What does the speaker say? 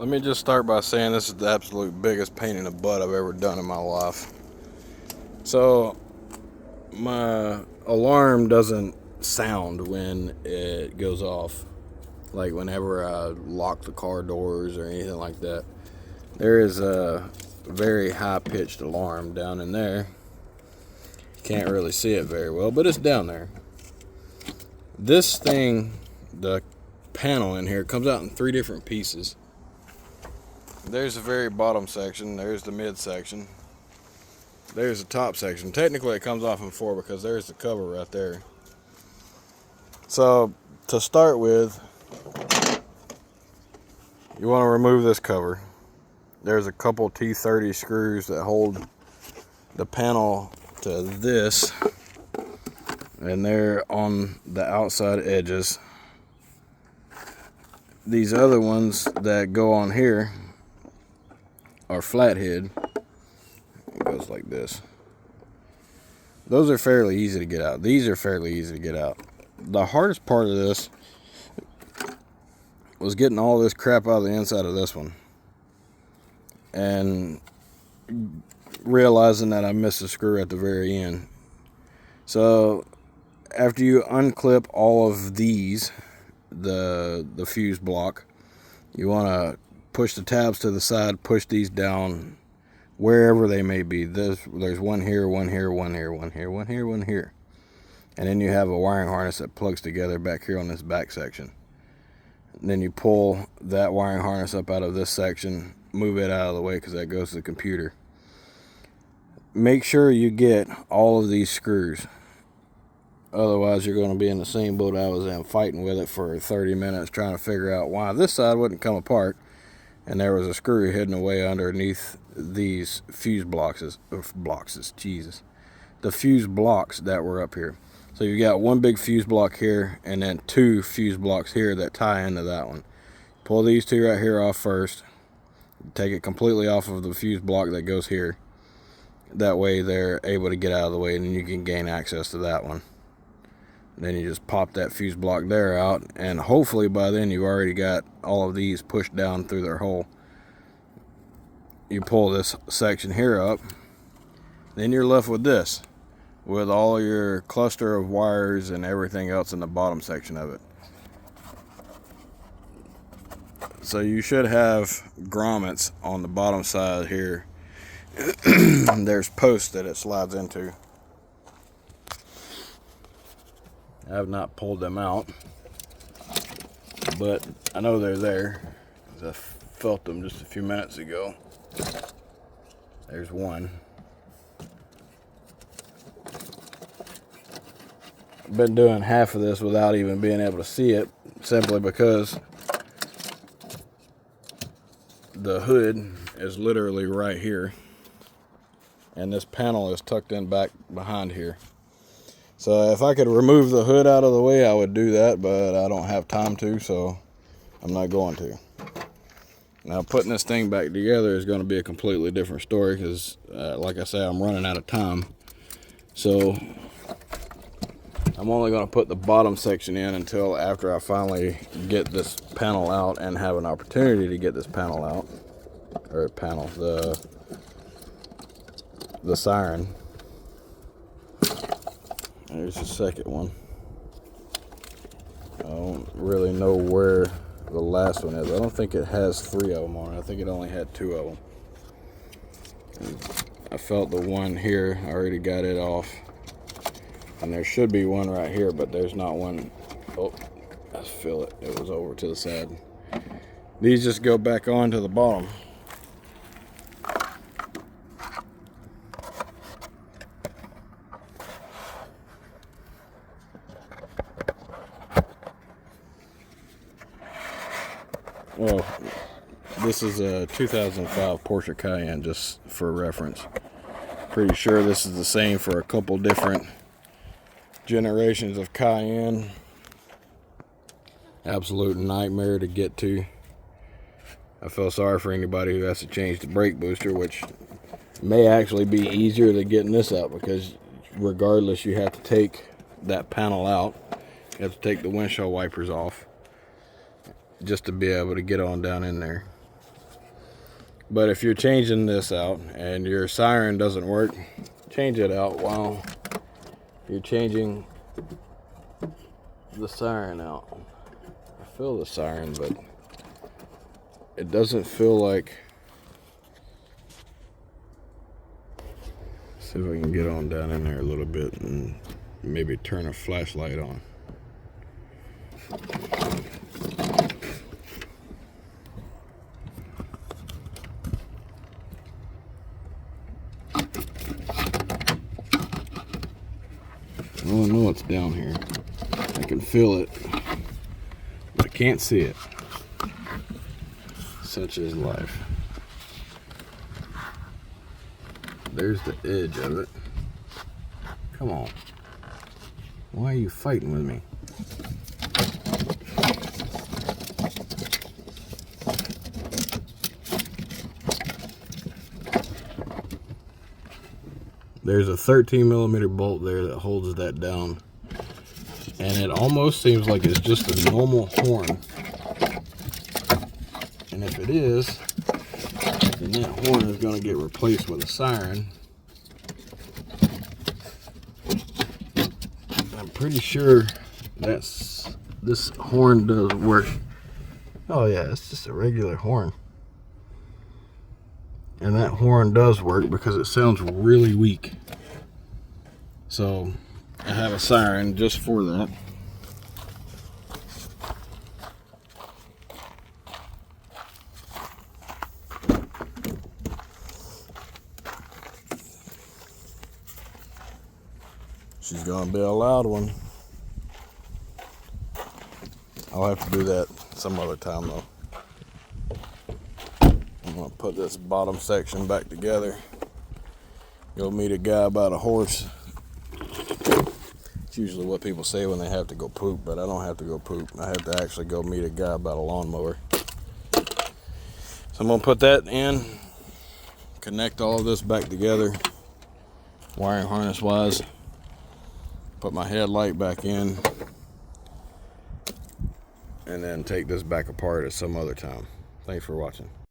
Let me just start by saying this is the absolute biggest pain in the butt I've ever done in my life. So, my alarm doesn't sound when it goes off. Like whenever I lock the car doors or anything like that. There is a very high-pitched alarm down in there. Can't really see it very well, but it's down there. This thing, the panel in here, comes out in 3 different pieces. There's the very bottom section, there's the mid section, there's the top section. Technically it comes off in 4 because there's the cover right there. So to start with, you want to remove this cover. There's a couple T30 screws that hold the panel to this, and they're on the outside edges. These other ones that go on here are flathead. It goes like this. Those are fairly easy to get out. These are fairly easy to get out. The hardest part of this was getting all this crap out of the inside of this one and realizing that I missed a screw at the very end. So after you unclip all of these, the fuse block, you want to push the tabs to the side, push these down wherever they may be. There's one here, one here, one here, one here, one here, one here. And then you have a wiring harness that plugs together back here on this back section. And then you pull that wiring harness up out of this section, move it out of the way because that goes to the computer. Make sure you get all of these screws. Otherwise, you're going to be in the same boat I was in, fighting with it for 30 minutes, trying to figure out why this side wouldn't come apart. And there was a screw hidden away underneath these fuse the fuse blocks that were up here. So you got one big fuse block here, and then 2 fuse blocks here that tie into that one. Pull these 2 right here off first. Take it completely off of the fuse block that goes here. That way they're able to get out of the way, and then you can gain access to that one. Then you just pop that fuse block there out, and hopefully by then you've already got all of these pushed down through their hole. You pull this section here up, then you're left with this, with all your cluster of wires and everything else in the bottom section of it. So you should have grommets on the bottom side here. There's posts that it slides into. I have not pulled them out, but I know they're there because I felt them just a few minutes ago. There's one. I've been doing half of this without even being able to see it, simply because the hood is literally right here, and this panel is tucked in back behind here. So if I could remove the hood out of the way, I would do that, but I don't have time to, so I'm not going to. Now, putting this thing back together is going to be a completely different story because, like I say, I'm running out of time. So I'm only going to put the bottom section in until after I finally get this panel out and have an opportunity to get this panel out. Or panel, the siren. There's the second one. I don't really know where the last one is. I don't think it has 3 of them on it. I think it only had 2 of them. And I felt the one here. I already got it off. And there should be one right here, but there's not one. Oh, I feel it. It was over to the side. These just go back on to the bottom. Well, this is a 2005 Porsche Cayenne, just for reference. Pretty sure this is the same for a couple different generations of Cayenne. Absolute nightmare to get to. I feel sorry for anybody who has to change the brake booster, which may actually be easier than getting this out, because regardless, you have to take that panel out. You have to take the windshield wipers off just to be able to get on down in there. But if you're changing this out and your siren doesn't work, change it out while you're changing the siren out. I feel the siren, but it doesn't feel like... See if I can get on down in there a little bit and maybe turn a flashlight on. Oh, I know it's down here. I can feel it, but I can't see it. Such is life. There's the edge of it. Come on. Why are you fighting with me? There's a 13mm bolt there that holds that down. And it almost seems like it's just a normal horn. And if it is, then that horn is going to get replaced with a siren. I'm pretty sure this horn does work. Oh yeah, it's just a regular horn. And that horn does work because it sounds really weak. So I have a siren just for that. She's gonna be a loud one. I'll have to do that some other time though. I'm gonna put this bottom section back together. Go meet a guy about a horse. It's usually what people say when they have to go poop, but I don't have to go poop. I have to actually go meet a guy about a lawnmower. So I'm gonna put that in, connect all of this back together, wiring harness wise, put my headlight back in, and then take this back apart at some other time. Thanks for watching.